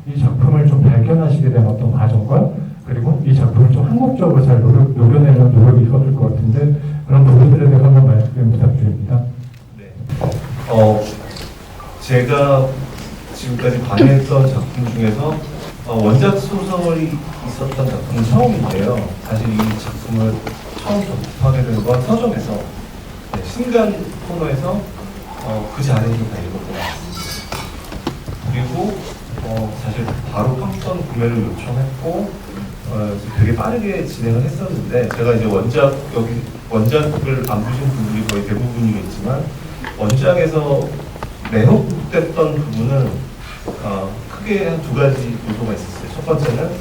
이 작품을 좀 발견하시게 된 어떤 과정과 그리고 이 작품을 좀 한국적으로 잘 녹여내는 노력이 있었을 것 같은데 그런 부분들에 대해서 한번 말씀 부탁드립니다. 네. 제가 지금까지 관여했던 작품 중에서 원작 소설이 있었던 작품은 처음인데요. 사실 이 작품을 처음 접하게 된 건 서점에서 신간 코너에서 그 자리에서 다 읽었고 그리고 사실 바로 팡턴 구매를 요청했고 되게 빠르게 진행을 했었는데 제가 이제 원작을 안 보신 분들이 거의 대부분이겠지만 원작에서 매혹됐던 부분은 크게 한 두 가지 요소가 있었어요. 첫 번째는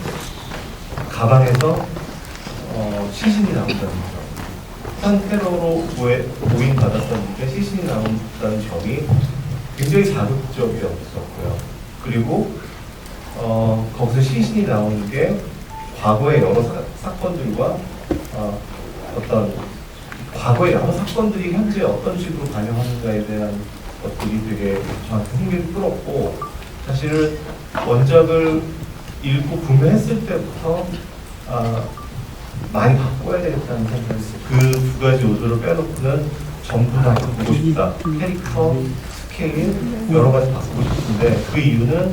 가방에서 시신이 나온다는 점. 산테러로 고인받았었는데 시신이 나온다는 점이 굉장히 자극적이었었고요. 그리고 거기서 시신이 나오는 게 과거의 여러 사건들과 어떤 과거의 여러 사건들이 현재 어떤 식으로 반영하는가에 대한 것들이 되게 저한테 흥미를 끌었고 사실은 원작을 읽고 구매했을 때부터 많이 바꿔야 되겠다는 생각을 했어요. 그 두 가지 요소를 빼놓고는 전부 다 바꾸고 싶다. 캐릭터, 스케일, 여러 가지 바꾸고 싶은데 그 이유는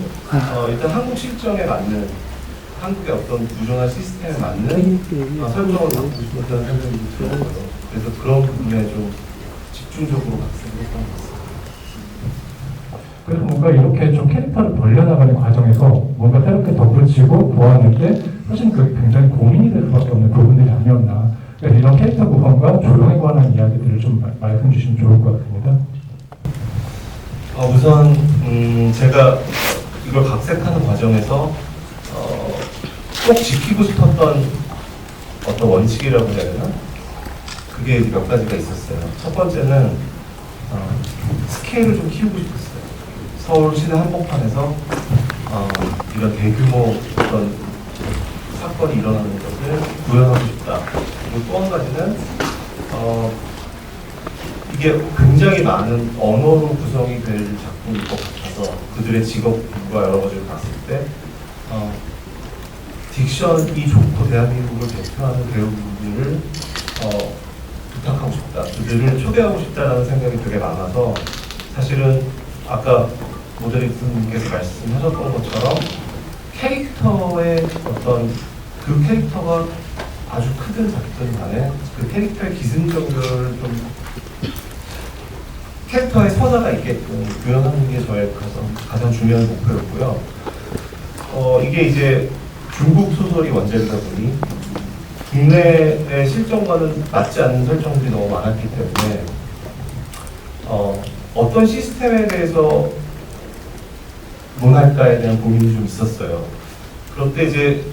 일단 한국 실정에 맞는 한국의 어떤 구조나 시스템에 맞는 설정을 바꾸고 싶다는 생각이 들어요. 그래서 그런 부분에 좀 집중적으로 박수를 했던 것 같습니다. 그래서 뭔가 이렇게 좀 캐릭터를 벌려나가는 과정에서 뭔가 새롭게 덧붙이고 보완할 때 사실 그게 굉장히 고민이 될 수밖에 없는 부분들이 아니었나. 그래서 이런 캐릭터 구성과 조형에 관한 이야기들을 좀 말씀 주시면 좋을 것 같습니다. 우선 제가 이걸 각색하는 과정에서 꼭 지키고 싶었던 어떤 원칙이라고 해야 되나? 그게 몇 가지가 있었어요. 첫 번째는 스케일을 좀 키우고 싶었어요. 서울 시내 한복판에서 이런 대규모 어떤 사건이 일어나는 것을 구현하고 싶다. 그리고 또 한 가지는 이게 굉장히 많은 언어로 구성이 될 작품일 것 같아서 그들의 직업과 여러 가지를 봤을 때 딕션이 좋고 대한민국을 대표하는 배우분들을 부탁하고 싶다. 그들을 초대하고 싶다라는 생각이 되게 많아서 사실은 아까 모델리스트님께서 말씀하셨던 것처럼 캐릭터의 어떤 그 캐릭터가 아주 크든 작든 간에 그 캐릭터의 기승전결을 좀 캐릭터의 서사가 있게끔 구현하는 게 저의 가장 중요한 목표였고요. 이게 이제 중국 소설이 원작이다 보니 국내의 실정과는 맞지 않는 설정들이 너무 많았기 때문에 어떤 시스템에 대해서 논할까에 대한 고민이 좀 있었어요. 그런데 이제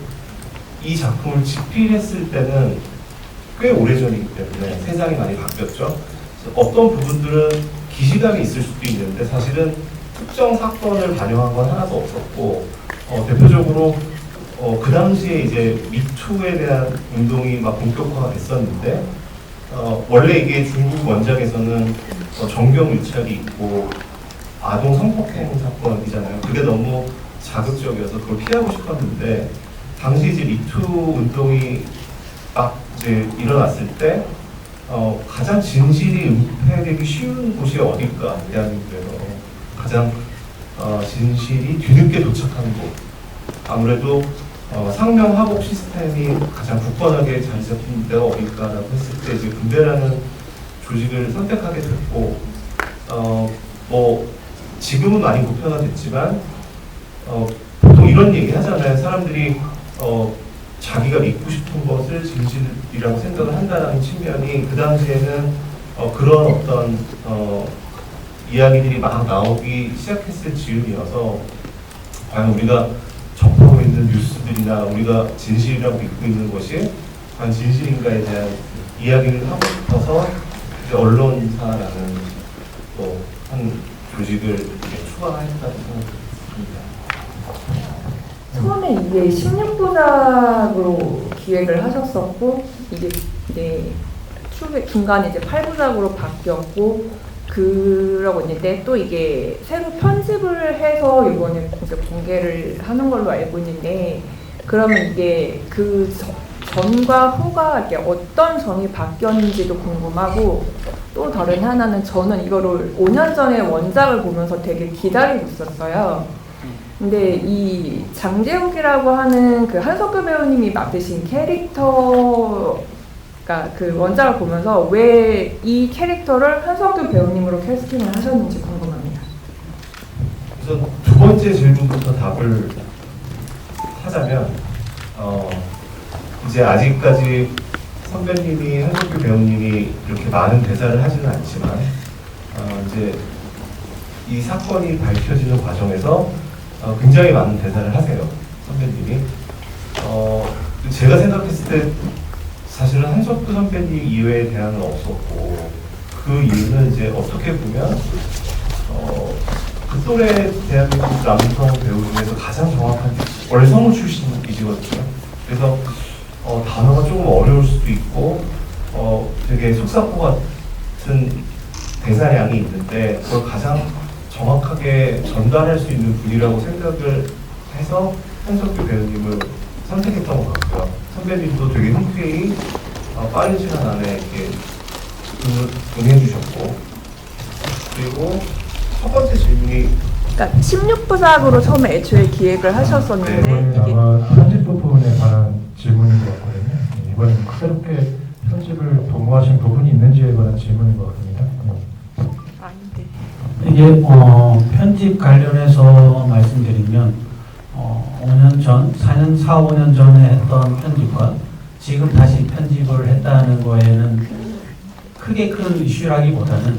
이 작품을 집필했을 때는 꽤 오래전이기 때문에 세상이 많이 바뀌었죠. 어떤 부분들은 기시감이 있을 수도 있는데 사실은 특정 사건을 반영한 건 하나도 없었고 대표적으로 그 당시에 이제 미투에 대한 운동이 막 본격화가 됐었는데 원래 이게 중국 원작에서는 정경 유착이 있고 아동 성폭행 사건이잖아요. 그게 너무 자극적이어서 그걸 피하고 싶었는데 당시 이제 미투 운동이 막 이제 일어났을 때 가장 진실이 은폐되기 쉬운 곳이 어딜까? 대한민국에서 가장 진실이 뒤늦게 도착하는 곳. 아무래도 상명하복 시스템이 가장 굳건하게 자리 잡힌 데가 어딜까라고 했을 때 이제 군대라는 조직을 선택하게 됐고 뭐 지금은 많이 보편화됐지만 보통 이런 얘기 하잖아요. 사람들이 자기가 믿고 싶은 것을 진실이라고 생각을 한다는 측면이 그 당시에는 그런 어떤 이야기들이 막 나오기 시작했을 즈음이어서 과연 우리가 접하고 있는 뉴스들이나 우리가 진실이라고 믿고 있는 것이 과연 진실인가에 대한 이야기를 하고 싶어서 이제 언론사라는 또 한 조직을 추가했다고 생각합니다. 처음에 이게 16부작으로 기획을 하셨었고 이게 중간에 이제 8부작으로 바뀌었고 그 그러고 있는데 또 이게 새로 편집을 해서 이번에 이제 공개를 하는 걸로 알고 있는데 그러면 이게 그 전과 후가 이렇게 어떤 점이 바뀌었는지도 궁금하고 또 다른 하나는 저는 이거를 5년 전에 원작을 보면서 되게 기다리고 있었어요. 근데 이 장재욱이라고 하는 그 한석규 배우님이 맡으신 캐릭터 그러니까 그 원작을 보면서 왜 이 캐릭터를 한석규 배우님으로 캐스팅을 하셨는지 궁금합니다. 우선 두 번째 질문부터 답을 하자면 이제 아직까지 선배님이 한석규 배우님이 이렇게 많은 대사를 하지는 않지만 이제 이 사건이 밝혀지는 과정에서 굉장히 많은 대사를 하세요, 선배님이. 제가 생각했을 때 사실은 한석규 선배님 이외의 대안은 없었고 그 이유는 이제 어떻게 보면 그 또래 대한민국 남성 배우 중에서 가장 정확한 원래 성우 출신이시거든요. 그래서 단어가 조금 어려울 수도 있고 되게 속사포 같은 대사량이 있는데 그걸 가장 정확하게 전달할 수 있는 분이라고 생각을 해서 한석규 배우님을 선택했던 것 같고요. 선배님도 되게 흔쾌히 빠른 시간 안에 이렇게 응해주셨고 그리고 첫 번째 질문이 그러니까 16부작으로 처음에 애초에 기획을 하셨었는데 이번에 이게 아마 편집 부분에 관한 질문인 것 같거든요. 이번엔 새롭게 편집을 도모하신 부분이 있는지에 관한 질문인 것 같습니다. 아닌데 이게 편집 관련해서 말씀드리면 5년 전, 4, 5년 전에 했던 편집과 지금 다시 편집을 했다는 거에는 크게 큰 이슈라기보다는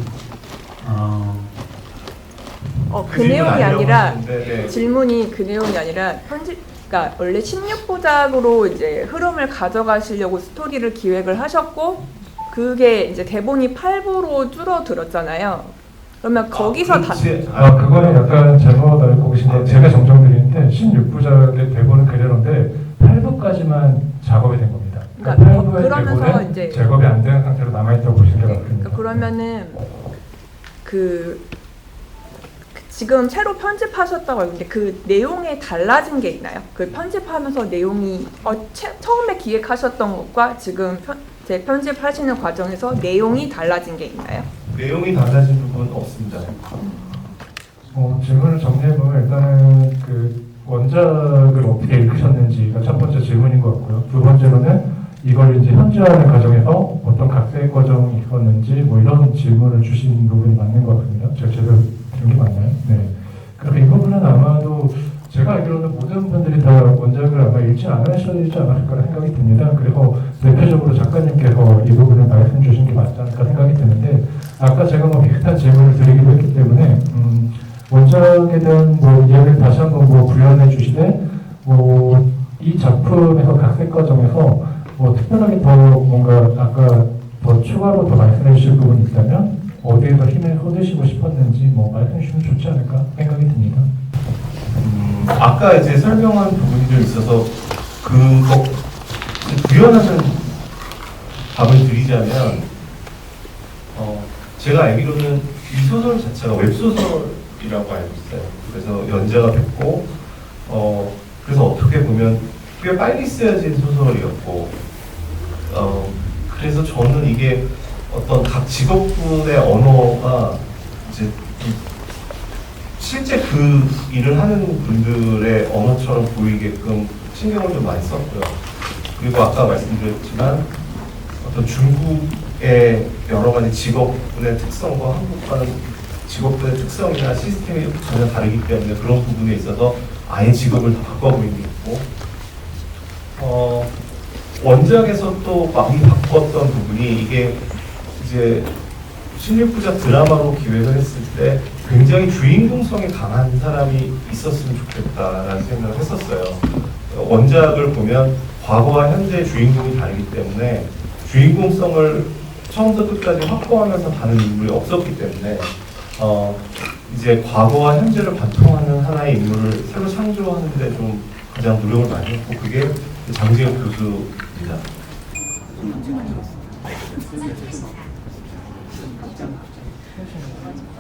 그 내용이 아니라 네. 질문이 그 내용이 아니라 그러니까 원래 16부작으로 이제 흐름을 가져가시려고 스토리를 기획을 하셨고 그게 이제 대본이 8부로 줄어들었잖아요. 그러면 거기서 그거는 약간 잘못 알고 계신데 제가 정정드리는데 16부작의 대본은 그대로인데 8부까지만 작업이 된 겁니다. 그러니까 8부의 그러면서 대본은 이제 작업이 안 된 상태로 남아있다고 보시는 게 맞습니다. 그러면은 지금 새로 편집하셨다고 했는데 그 내용에 달라진 게 있나요? 그 편집하면서 내용이 처음에 기획하셨던 것과 지금 재편집하시는 과정에서 내용이 달라진 게 있나요? 내용이 달라진 부분은 없습니다. 질문을 정리해보면 일단은 그 원작을 어떻게 읽으셨는지가 첫 번째 질문인 것 같고요. 두 번째로는 이걸 이제 현지화하는 과정에서 어떤 각색 과정이 있었는지 뭐 이런 질문을 주신 부분이 맞는 것 같습니다. 제가 제대로 들은 게 맞나요? 네. 그래서 이 부분은 아마도 제가 알기로는 모든 분들이 다 원작을 아마 읽지 않으셔야 되지 않았을 거라 생각이 듭니다. 그리고 대표적으로 작가님께서 이 부분을 말씀 주신 게 맞지 않을까 생각이 드는데 아까 제가 뭐 비슷한 질문을 드리기도 했기 때문에 원작에 대한 뭐 이야기를 다시 한번 뭐 부연해 주시되 뭐 이 작품에서 각색 과정에서 뭐 특별하게 더 뭔가 아까 더 추가로 더 말씀해 주실 부분이 있다면 어디에 더 힘을 쏟으시고 싶었는지 뭐 말씀해 주시면 좋지 않을까 생각이 듭니다. 아까 이제 설명한 부분이 좀 있어서 그거 부연하는 답을 드리자면 제가 알기로는 이 소설 자체가 웹소설이라고 알고 있어요. 그래서 연재가 됐고 그래서 어떻게 보면 꽤 빨리 쓰여진 소설이었고 그래서 저는 이게 어떤 각 직업군의 언어가 이제 실제 그 일을 하는 분들의 언어처럼 보이게끔 신경을 좀 많이 썼고요. 그리고 아까 말씀드렸지만 어떤 중국의 여러 가지 직업군의 특성과 한국과는 직업군의 특성이나 시스템이 전혀 다르기 때문에 그런 부분에 있어서 아예 직업을 다 바꿔보이는 게 있고 원작에서 또 많이 바꿨던 부분이 이게 이제 16부작 드라마로 기획을 했을 때 굉장히 주인공성이 강한 사람이 있었으면 좋겠다라는 생각을 했었어요. 원작을 보면 과거와 현재의 주인공이 다르기 때문에 주인공성을 처음부터 끝까지 확보하면서 가는 인물이 없었기 때문에 이제 과거와 현재를 관통하는 하나의 인물을 새로 창조하는 데 좀 가장 노력을 많이 했고 그게 장재욱 교수입니다. 세우시는 거예요?